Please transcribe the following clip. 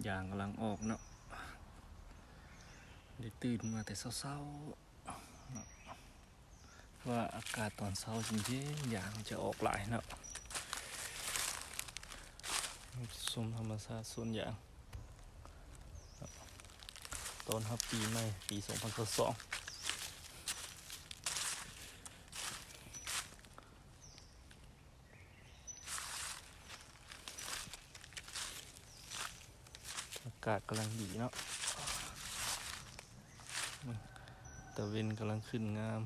ยางกำลังออกเนาะได้ตื่นมาแต่เช้าๆว่าอากาศตอนเช้าจริงๆยางจะออกหลายเนาะชมธรรมชาติส่วนยางตอนฮับปีใหม่ปี2022อากาศกำลังดีเนาะตะเวนกำลังขึ้นงาม